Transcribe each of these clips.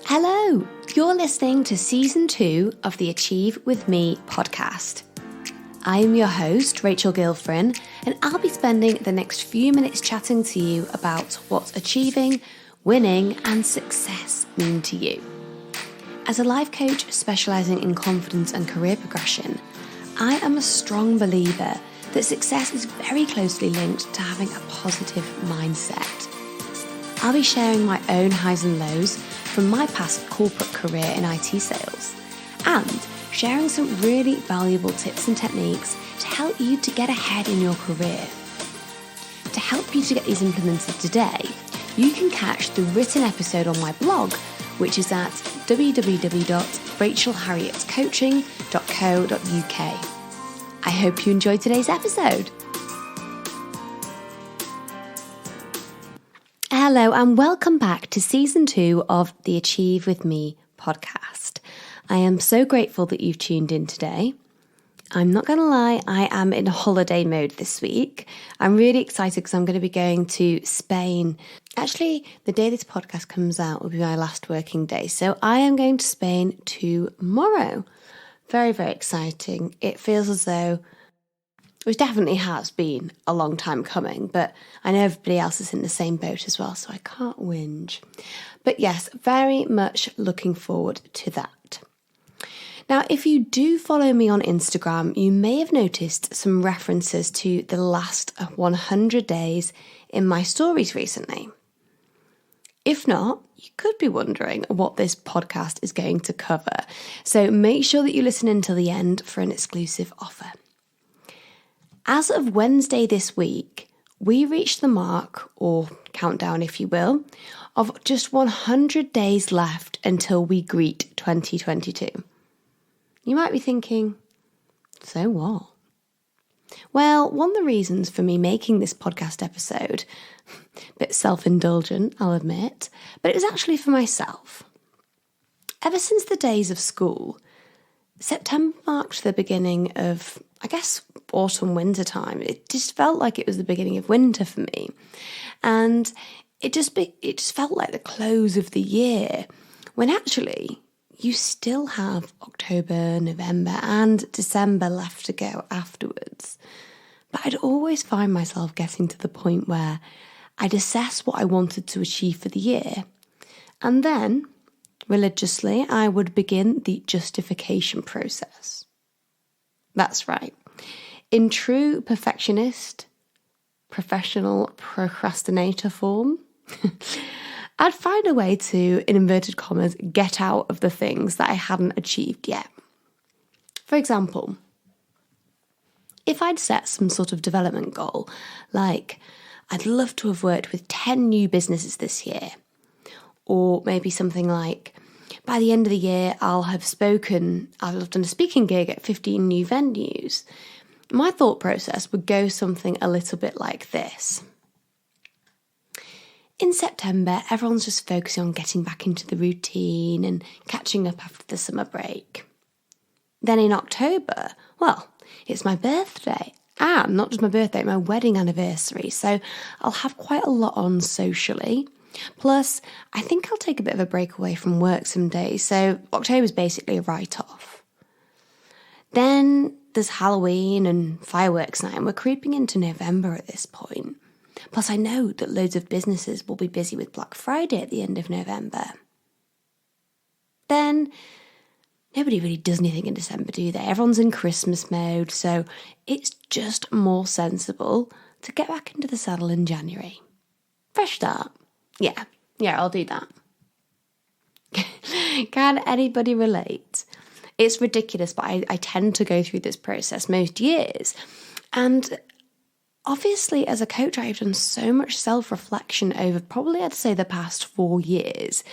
Hello, you're listening to Season 2 of the Achieve With Me podcast. I am your host, Rachel Gilfrin, and I'll be spending the next few minutes chatting to you about what achieving, winning, and success mean to you. As a life coach specialising in confidence and career progression, I am a strong believer that success is very closely linked to having a positive mindset. I'll be sharing my own highs and lows from my past corporate career in IT sales and sharing some really valuable tips and techniques to help you to get ahead in your career. To help you to get these implemented today, you can catch the written episode on my blog, which is at www.rachelharrietcoaching.co.uk. I hope you enjoyed today's episode. Hello and welcome back to Season 2 of the Achieve With Me podcast. I am so grateful that you've tuned in today. I'm not going to lie, I am in holiday mode this week. I'm really excited because I'm going to be going to Spain. Actually, the day this podcast comes out will be my last working day. So I am going to Spain tomorrow. Very, very exciting. It feels as though, which definitely has been a long time coming, but I know everybody else is in the same boat as well, so I can't whinge. But yes, very much looking forward to that. Now, if you do follow me on Instagram, you may have noticed some references to the last 100 days in my stories recently. If not, you could be wondering what this podcast is going to cover. So make sure that you listen until the end for an exclusive offer. As of Wednesday this week, we reached the mark, or countdown if you will, of just 100 days left until we greet 2022. You might be thinking, so what? Well, one of the reasons for me making this podcast episode, a bit self-indulgent, I'll admit, but it was actually for myself. Ever since the days of school, September marked the beginning of, I guess, autumn, winter time. It just felt like it was the beginning of winter for me. And it just felt like the close of the year, when actually you still have October, November and December left to go afterwards. But I'd always find myself getting to the point where I'd assess what I wanted to achieve for the year. And then, religiously, I would begin the justification process. That's right. In true perfectionist, professional procrastinator form, I'd find a way to, in inverted commas, get out of the things that I hadn't achieved yet. For example, if I'd set some sort of development goal, like I'd love to have worked with 10 new businesses this year, or maybe something like, by the end of the year, I'll have done a speaking gig at 15 new venues. My thought process would go something a little bit like this. In September, everyone's just focusing on getting back into the routine and catching up after the summer break. Then in October, well, it's my birthday. And not just my birthday, my wedding anniversary. So I'll have quite a lot on socially. Plus, I think I'll take a bit of a break away from work some days, so October's basically a write-off. Then there's Halloween and fireworks night, and we're creeping into November at this point. Plus, I know that loads of businesses will be busy with Black Friday at the end of November. Then, nobody really does anything in December, do they? Everyone's in Christmas mode, so it's just more sensible to get back into the saddle in January. Fresh start. Yeah, I'll do that. Can anybody relate? It's ridiculous, but I tend to go through this process most years. And obviously, as a coach, I've done so much self-reflection over probably, I'd say, the past 4 years,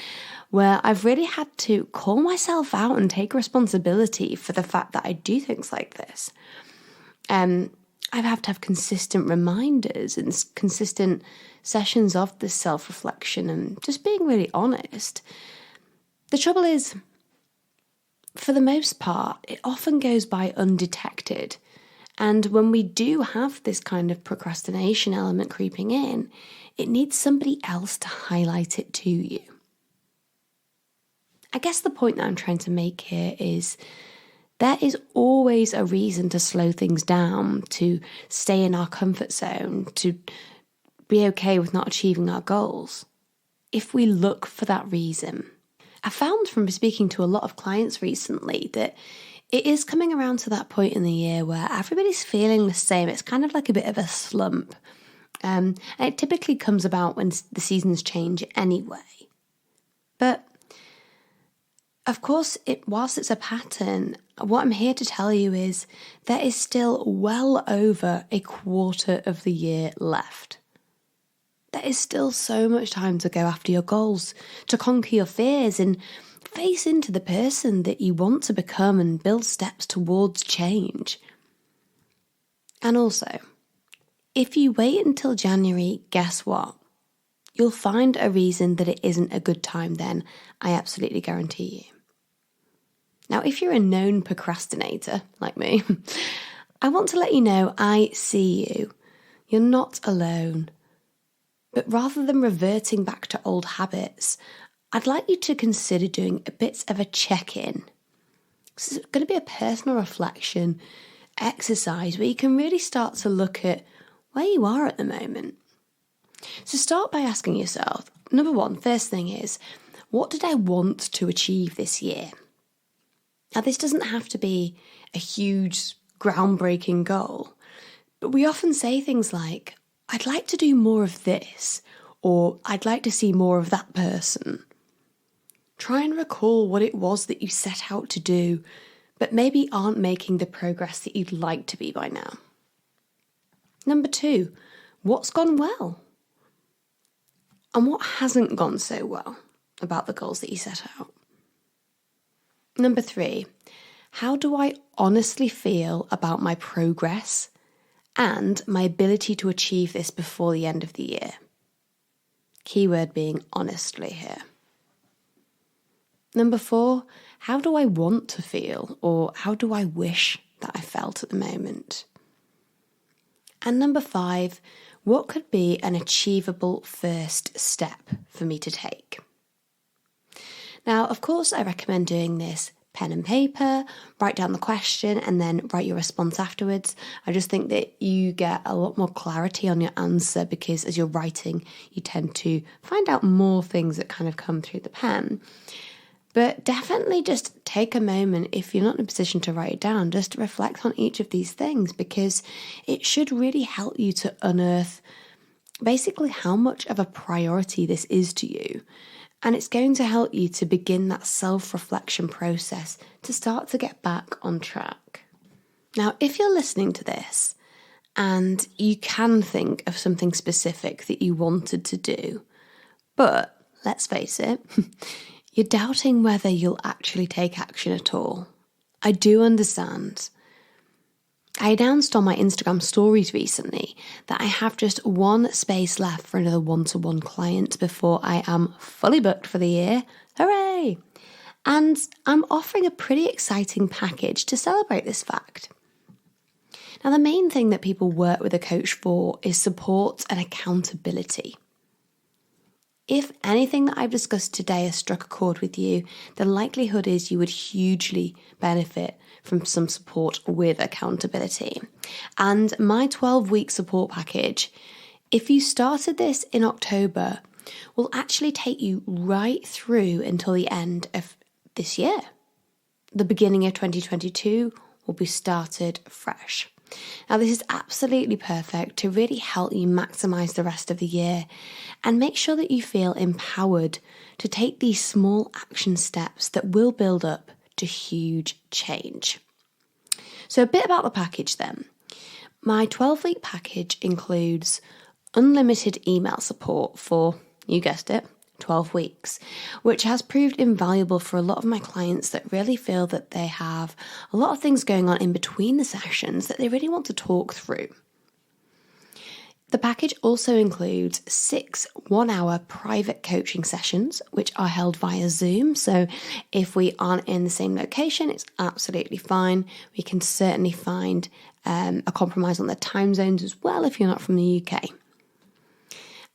where I've really had to call myself out and take responsibility for the fact that I do things like this. I have to have consistent reminders and consistent sessions of this self-reflection and just being really honest. The trouble is, for the most part, it often goes by undetected. And when we do have this kind of procrastination element creeping in, it needs somebody else to highlight it to you. I guess the point that I'm trying to make here is there is always a reason to slow things down, to stay in our comfort zone, to be okay with not achieving our goals, if we look for that reason. I found from speaking to a lot of clients recently that it is coming around to that point in the year where everybody's feeling the same. It's kind of like a bit of a slump. And it typically comes about when the seasons change anyway. But of course, whilst it's a pattern, what I'm here to tell you is there is still well over a quarter of the year left. There is still so much time to go after your goals, to conquer your fears and face into the person that you want to become and build steps towards change. And also, if you wait until January, guess what? You'll find a reason that it isn't a good time then, I absolutely guarantee you. Now, if you're a known procrastinator like me, I want to let you know I see you. You're not alone. But rather than reverting back to old habits, I'd like you to consider doing a bit of a check-in. This is going to be a personal reflection exercise where you can really start to look at where you are at the moment. So start by asking yourself, number one, first thing is, what did I want to achieve this year? Now, this doesn't have to be a huge, groundbreaking goal, but we often say things like, I'd like to do more of this, or I'd like to see more of that person. Try and recall what it was that you set out to do, but maybe aren't making the progress that you'd like to be by now. Number two, what's gone well? And what hasn't gone so well about the goals that you set out? Number three, how do I honestly feel about my progress and my ability to achieve this before the end of the year? Keyword being honestly here. Number four, how do I want to feel, or how do I wish that I felt at the moment? And number five, what could be an achievable first step for me to take? Now, of course, I recommend doing this pen and paper, write down the question and then write your response afterwards. I just think that you get a lot more clarity on your answer because as you're writing, you tend to find out more things that kind of come through the pen. But definitely just take a moment, if you're not in a position to write it down, just to reflect on each of these things because it should really help you to unearth basically how much of a priority this is to you. And it's going to help you to begin that self-reflection process to start to get back on track. Now, if you're listening to this and you can think of something specific that you wanted to do, but let's face it, you're doubting whether you'll actually take action at all. I do understand. I announced on my Instagram stories recently that I have just one space left for another one-to-one client before I am fully booked for the year. Hooray! And I'm offering a pretty exciting package to celebrate this fact. Now, the main thing that people work with a coach for is support and accountability. If anything that I've discussed today has struck a chord with you, the likelihood is you would hugely benefit from some support with accountability. And my 12-week support package, if you started this in October, will actually take you right through until the end of this year. The beginning of 2022 will be started fresh. Now, this is absolutely perfect to really help you maximize the rest of the year and make sure that you feel empowered to take these small action steps that will build up to huge change. So a bit about the package then. My 12-week package includes unlimited email support for, you guessed it, 12 weeks, which has proved invaluable for a lot of my clients that really feel that they have a lot of things going on in between the sessions that they really want to talk through. The package also includes 6 one-hour private coaching sessions, which are held via Zoom. So if we aren't in the same location, it's absolutely fine. We can certainly find a compromise on the time zones as well if you're not from the UK.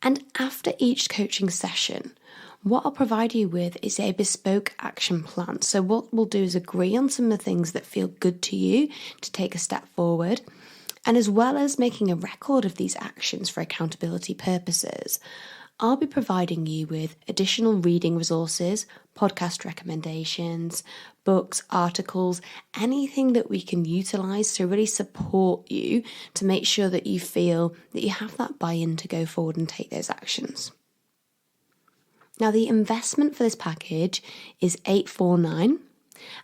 And after each coaching session, what I'll provide you with is a bespoke action plan. So what we'll do is agree on some of the things that feel good to you to take a step forward. And as well as making a record of these actions for accountability purposes, I'll be providing you with additional reading resources, podcast recommendations, books, articles, anything that we can utilize to really support you to make sure that you feel that you have that buy-in to go forward and take those actions. Now, the investment for this package is $849,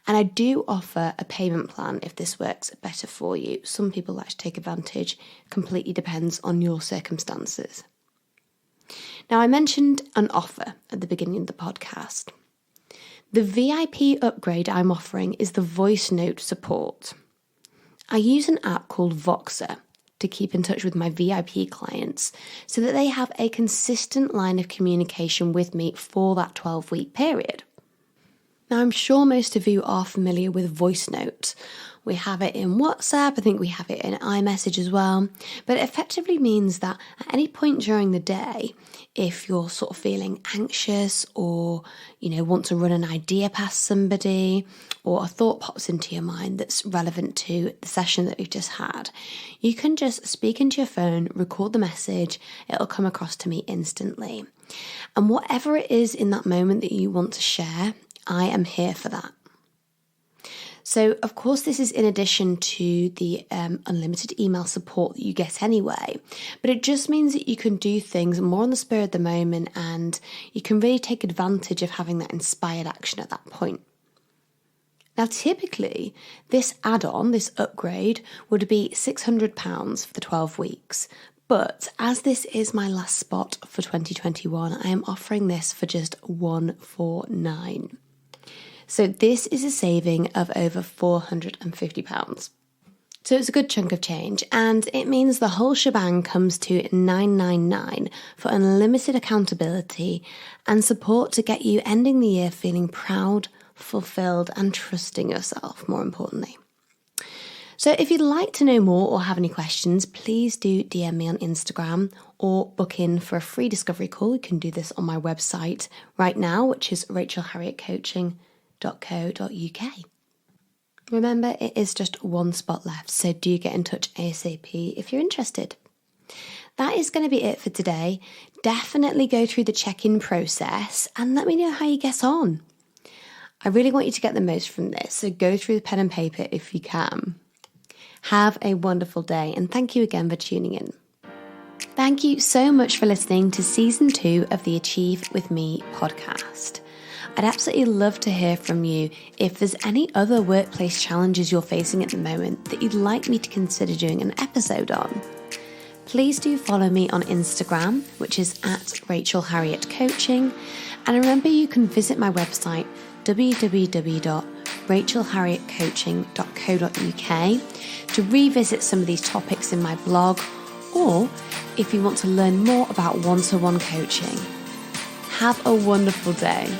and I do offer a payment plan if this works better for you. Some people like to take advantage, completely depends on your circumstances. Now, I mentioned an offer at the beginning of the podcast. The VIP upgrade I'm offering is the voice note support. I use an app called Voxer to keep in touch with my VIP clients so that they have a consistent line of communication with me for that 12-week period. Now, I'm sure most of you are familiar with voice note. We have it in WhatsApp, I think we have it in iMessage as well, but it effectively means that at any point during the day, if you're sort of feeling anxious or, want to run an idea past somebody, or a thought pops into your mind that's relevant to the session that we've just had, you can just speak into your phone, record the message, it'll come across to me instantly. And whatever it is in that moment that you want to share, I am here for that. So, of course, this is in addition to the unlimited email support that you get anyway, but it just means that you can do things more on the spur of the moment and you can really take advantage of having that inspired action at that point. Now, typically, this add-on, this upgrade, would be £600 for the 12 weeks. But as this is my last spot for 2021, I am offering this for just $149. So this is a saving of over £450. So it's a good chunk of change, and it means the whole shebang comes to $999 for unlimited accountability and support to get you ending the year feeling proud, fulfilled, and trusting yourself, more importantly. So if you'd like to know more or have any questions, please do DM me on Instagram or book in for a free discovery call. You can do this on my website right now, which is rachelharrietcoaching.co.uk. Remember, it is just one spot left, so do get in touch ASAP if you're interested. That is going to be it for today. Definitely go through the check-in process and let me know how you get on. I really want you to get the most from this, so go through the pen and paper if you can. Have a wonderful day, and thank you again for tuning in. Thank you so much for listening to Season 2 of the Achieve With Me podcast. I'd absolutely love to hear from you if there's any other workplace challenges you're facing at the moment that you'd like me to consider doing an episode on. Please do follow me on Instagram, which is @RachelHarrietCoaching. And remember, you can visit my website, www.rachelharrietcoaching.co.uk, to revisit some of these topics in my blog, or if you want to learn more about one-to-one coaching. Have a wonderful day.